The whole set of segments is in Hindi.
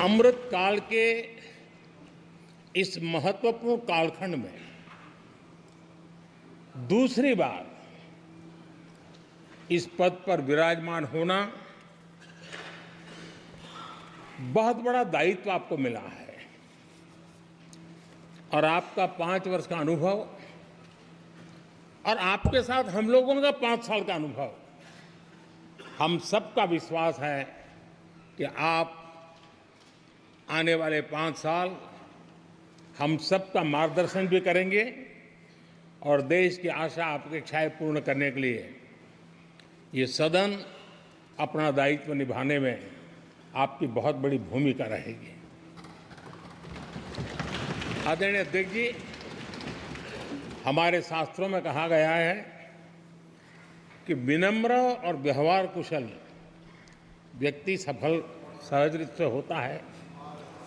अमृत काल के इस महत्वपूर्ण कालखंड में दूसरी बार इस पद पर विराजमान होना बहुत बड़ा दायित्व आपको मिला है और आपका 5 वर्ष का अनुभव और आपके साथ हम लोगों का 5 साल का अनुभव, हम सबका विश्वास है कि आप आने वाले 5 साल हम सबका मार्गदर्शन भी करेंगे और देश की आशा अपेक्षाएं पूर्ण करने के लिए ये सदन अपना दायित्व निभाने में आपकी बहुत बड़ी भूमिका रहेगी। आदरणीय अध्यक्ष जी, हमारे शास्त्रों में कहा गया है कि विनम्र और व्यवहार कुशल व्यक्ति सफल सहज रूप से होता है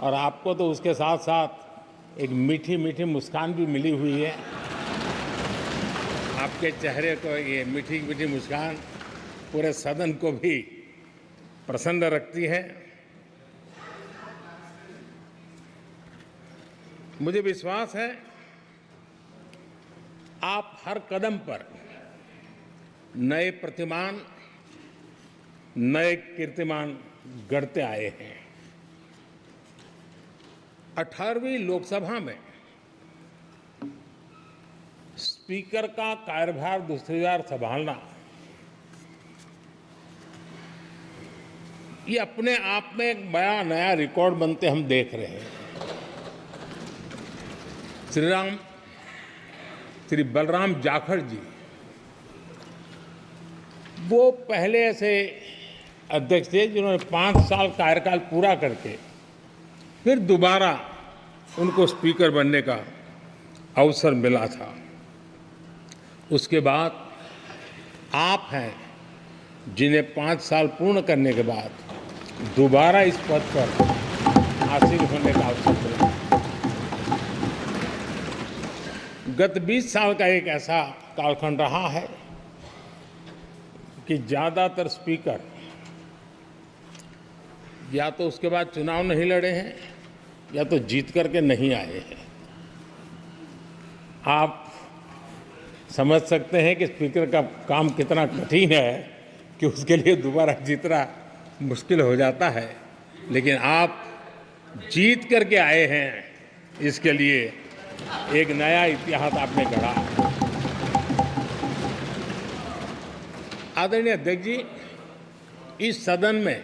और आपको तो उसके साथ साथ एक मीठी मीठी मुस्कान भी मिली हुई है। आपके चेहरे को ये मीठी मीठी मुस्कान पूरे सदन को भी प्रसन्न रखती है। मुझे विश्वास है आप हर कदम पर नए प्रतिमान, नए कीर्तिमान गढ़ते आए हैं। 18वीं लोकसभा में स्पीकर का कार्यभार दूसरी बार संभालना ये अपने आप में एक बड़ा नया रिकॉर्ड बनते हम देख रहे हैं। श्री बलराम जाखड़ जी वो पहले ऐसे अध्यक्ष थे जिन्होंने 5 साल कार्यकाल पूरा करके फिर दोबारा उनको स्पीकर बनने का अवसर मिला था। उसके बाद आप हैं जिन्हें 5 साल पूर्ण करने के बाद दोबारा इस पद पर आसीन होने का अवसर मिला। गत 20 साल का एक ऐसा कालखंड रहा है कि ज़्यादातर स्पीकर या तो उसके बाद चुनाव नहीं लड़े हैं या तो जीत करके नहीं आए हैं। आप समझ सकते हैं कि स्पीकर का काम कितना कठिन है कि उसके लिए दोबारा जीतना मुश्किल हो जाता है, लेकिन आप जीत करके आए हैं, इसके लिए एक नया इतिहास आपने गढ़ा। आदरणीय अध्यक्ष जी, इस सदन में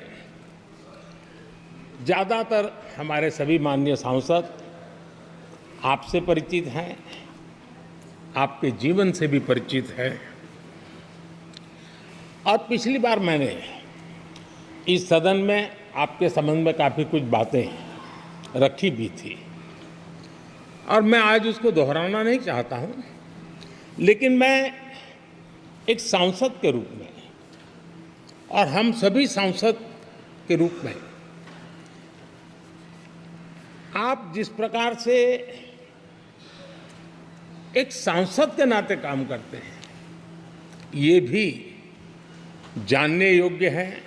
ज़्यादातर हमारे सभी माननीय सांसद आपसे परिचित हैं, आपके जीवन से भी परिचित हैं और पिछली बार मैंने इस सदन में आपके संबंध में काफ़ी कुछ बातें रखी भी थी और मैं आज उसको दोहराना नहीं चाहता हूं, लेकिन मैं एक सांसद के रूप में और हम सभी सांसद के रूप में आप जिस प्रकार से एक सांसद के नाते काम करते हैं, ये भी जानने योग्य है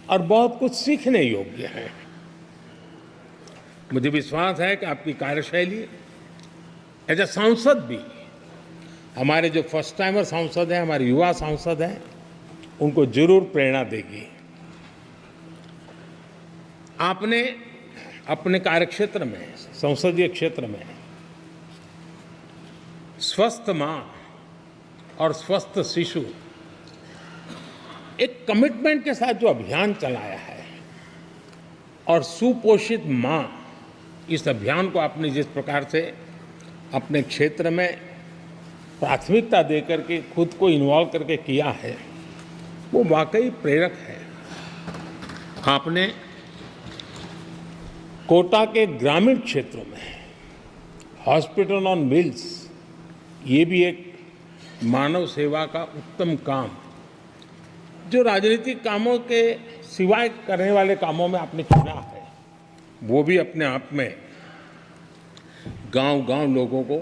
और बहुत कुछ सीखने योग्य है। मुझे विश्वास है कि आपकी कार्यशैली एज ए सांसद भी हमारे जो फर्स्ट टाइमर सांसद हैं, हमारे युवा सांसद हैं, उनको जरूर प्रेरणा देगी। आपने अपने कार्यक्षेत्र में, संसदीय क्षेत्र में स्वस्थ मां और स्वस्थ शिशु एक कमिटमेंट के साथ जो अभियान चलाया है और सुपोषित मां, इस अभियान को आपने जिस प्रकार से अपने क्षेत्र में प्राथमिकता देकर के खुद को इन्वॉल्व करके किया है, वो वाकई प्रेरक है। आपने कोटा के ग्रामीण क्षेत्रों में हॉस्पिटल ऑन व्हील्स, ये भी एक मानव सेवा का उत्तम काम जो राजनीतिक कामों के सिवाय करने वाले कामों में आपने चुना है, वो भी अपने आप में गांव-गांव लोगों को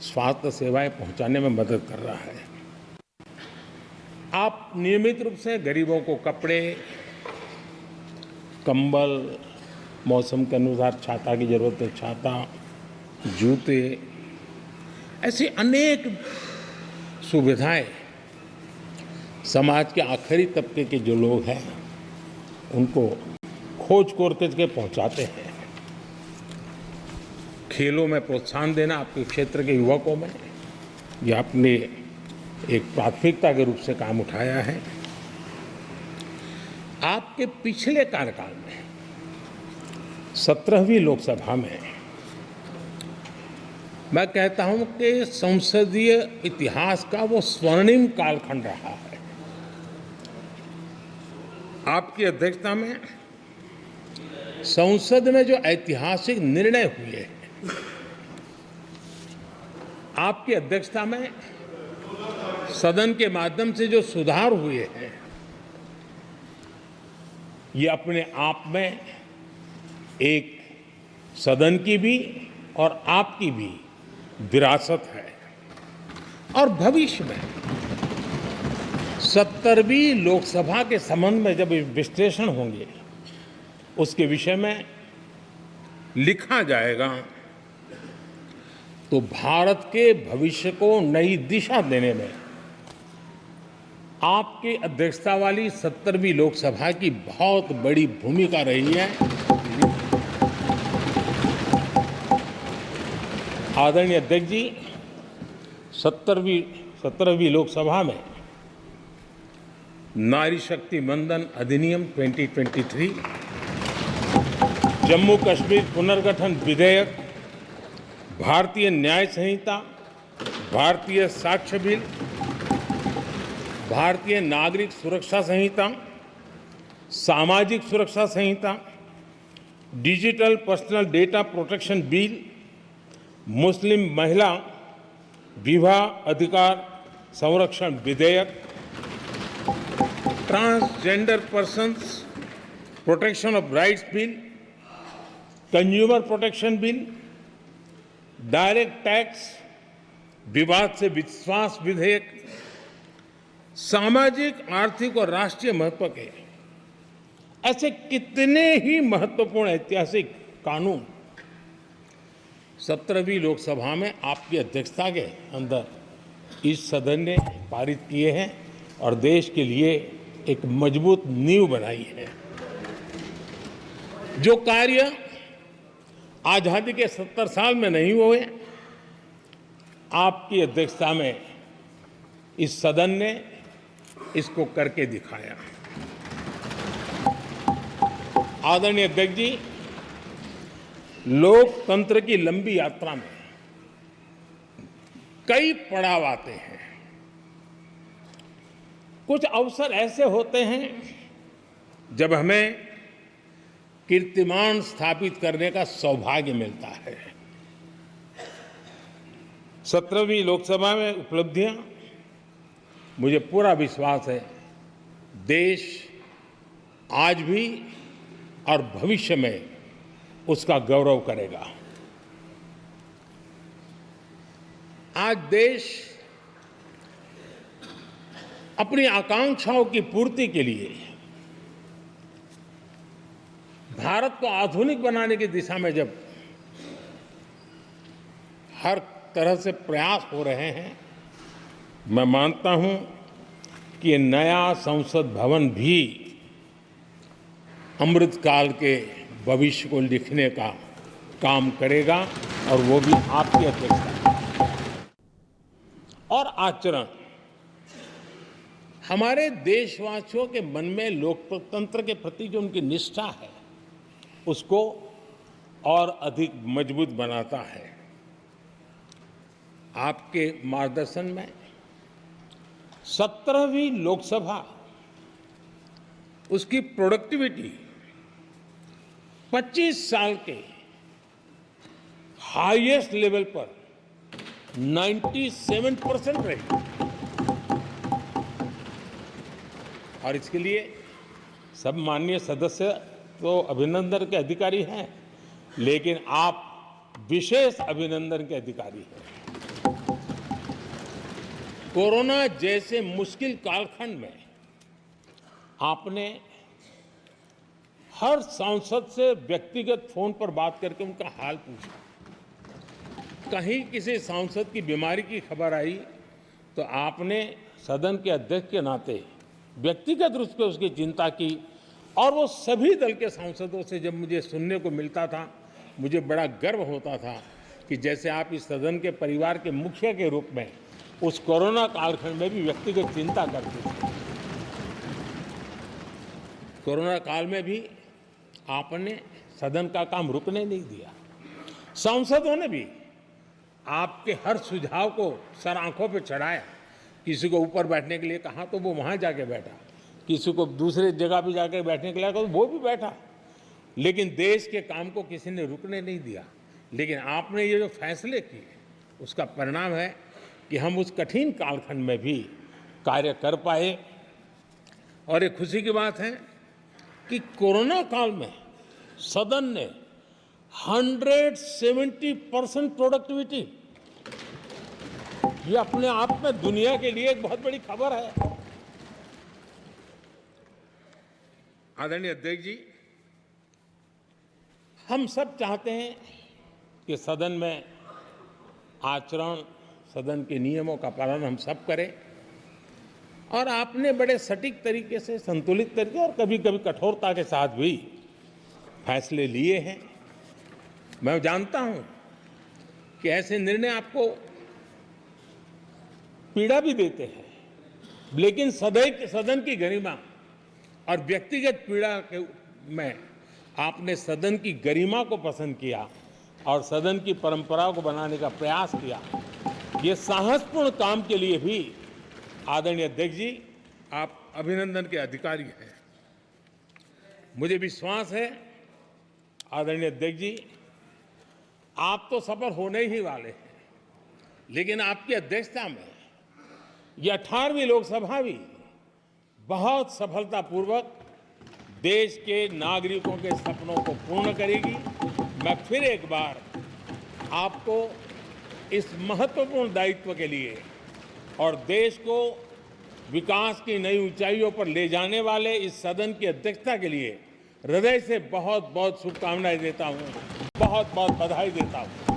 स्वास्थ्य सेवाएं पहुंचाने में मदद कर रहा है। आप नियमित रूप से गरीबों को कपड़े, कंबल, मौसम के अनुसार छाता की जरूरत है, छाता, जूते, ऐसी अनेक सुविधाएं समाज के आखिरी तबके के जो लोग हैं उनको खोज करके पहुंचाते हैं। खेलों में प्रोत्साहन देना आपके क्षेत्र के युवकों में ये आपने एक प्राथमिकता के रूप से काम उठाया है। आपके पिछले कार्यकाल में 17वीं लोकसभा में मैं कहता हूं कि संसदीय इतिहास का वो स्वर्णिम कालखंड रहा है। आपकी अध्यक्षता में संसद में जो ऐतिहासिक निर्णय हुए हैं, आपकी अध्यक्षता में सदन के माध्यम से जो सुधार हुए हैं, ये अपने आप में एक सदन की भी और आपकी भी विरासत है। और भविष्य में 70वीं लोकसभा के संबंध में जब विश्लेषण होंगे, उसके विषय में लिखा जाएगा तो भारत के भविष्य को नई दिशा देने में आपकी अध्यक्षता वाली 70वीं लोकसभा की बहुत बड़ी भूमिका रही है। आदरणीय अध्यक्ष जी, 17वीं लोकसभा में नारी शक्ति वंदन अधिनियम 2023, जम्मू कश्मीर पुनर्गठन विधेयक, भारतीय न्याय संहिता, भारतीय साक्ष्य बिल, भारतीय नागरिक सुरक्षा संहिता, सामाजिक सुरक्षा संहिता, digital personal data protection bill, Muslim महिला विवाह अधिकार संरक्षण विधेयक, transgender persons protection of rights bill, consumer protection bill, direct tax विवाद से विश्वास विधेयक, सामाजिक, आर्थिक और राष्ट्रीय महत्व के ऐसे कितने ही महत्वपूर्ण ऐतिहासिक कानून 17वीं लोकसभा में आपकी अध्यक्षता के अंदर इस सदन ने पारित किए हैं और देश के लिए एक मजबूत नींव बनाई है। जो कार्य आजादी के 70 साल में नहीं हुए, आपकी अध्यक्षता में इस सदन ने इसको करके दिखाया। आदरणीय अध्यक्ष जी, लोकतंत्र की लंबी यात्रा में कई पड़ाव आते हैं। कुछ अवसर ऐसे होते हैं जब हमें कीर्तिमान स्थापित करने का सौभाग्य मिलता है। 17वीं लोकसभा में उपलब्धियां, मुझे पूरा विश्वास है देश आज भी और भविष्य में उसका गौरव करेगा। आज देश अपनी आकांक्षाओं की पूर्ति के लिए भारत को आधुनिक बनाने की दिशा में जब हर तरह से प्रयास हो रहे हैं, मैं मानता हूं कि ये नया संसद भवन भी अमृतकाल के भविष्य को लिखने का काम करेगा और वो भी आपकी अध्यक्षता और आचरण हमारे देशवासियों के मन में लोकतंत्र के प्रति जो उनकी निष्ठा है उसको और अधिक मजबूत बनाता है। आपके मार्गदर्शन में 17वीं लोकसभा, उसकी प्रोडक्टिविटी 25 साल के हाईएस्ट लेवल पर 97% रही और इसके लिए सब माननीय सदस्य तो अभिनंदन के अधिकारी हैं, लेकिन आप विशेष अभिनंदन के अधिकारी हैं। कोरोना जैसे मुश्किल कालखंड में आपने हर सांसद से व्यक्तिगत फोन पर बात करके उनका हाल पूछा। कहीं किसी सांसद की बीमारी की खबर आई तो आपने सदन के अध्यक्ष के नाते व्यक्तिगत रूप से उसकी चिंता की, और वो सभी दल के सांसदों से जब मुझे सुनने को मिलता था, मुझे बड़ा गर्व होता था कि जैसे आप इस सदन के परिवार के मुखिया के रूप में उस कोरोना कालखंड में भी व्यक्तिगत चिंता करते थे। कोरोना काल में भी आपने सदन का काम रुकने नहीं दिया। सांसदों ने भी आपके हर सुझाव को सर आंखों पे चढ़ाया। किसी को ऊपर बैठने के लिए कहा तो वो वहां जाके बैठा, किसी को दूसरे जगह पे जाकर बैठने के लिए कहा तो वो भी बैठा, लेकिन देश के काम को किसी ने रुकने नहीं दिया। लेकिन आपने ये जो फैसले किए उसका परिणाम है कि हम उस कठिन कालखंड में भी कार्य कर पाए। और ये खुशी की बात है कि कोरोना काल में सदन ने 170% प्रोडक्टिविटी, ये अपने आप में दुनिया के लिए एक बहुत बड़ी खबर है। आदरणीय अध्यक्ष जी, हम सब चाहते हैं कि सदन में आचरण, सदन के नियमों का पालन हम सब करें, और आपने बड़े सटीक तरीके से, संतुलित तरीके और कभी कभी कठोरता के साथ भी फैसले लिए हैं। मैं जानता हूं कि ऐसे निर्णय आपको पीड़ा भी देते हैं, लेकिन सदन की गरिमा और व्यक्तिगत पीड़ा के में आपने सदन की गरिमा को पसंद किया और सदन की परंपरा को बनाने का प्रयास किया। ये साहसपूर्ण काम के लिए भी आदरणीय अध्यक्ष जी, आप अभिनंदन के अधिकारी हैं। मुझे विश्वास है आदरणीय अध्यक्ष जी, आप तो सफल होने ही वाले हैं, लेकिन आपकी अध्यक्षता में यह 18वीं लोकसभा भी बहुत सफलतापूर्वक देश के नागरिकों के सपनों को पूर्ण करेगी। मैं फिर एक बार आपको इस महत्वपूर्ण दायित्व के लिए और देश को विकास की नई ऊंचाइयों पर ले जाने वाले इस सदन की अध्यक्षता के लिए हृदय से बहुत बहुत शुभकामनाएं देता हूं, बहुत बहुत बधाई देता हूं।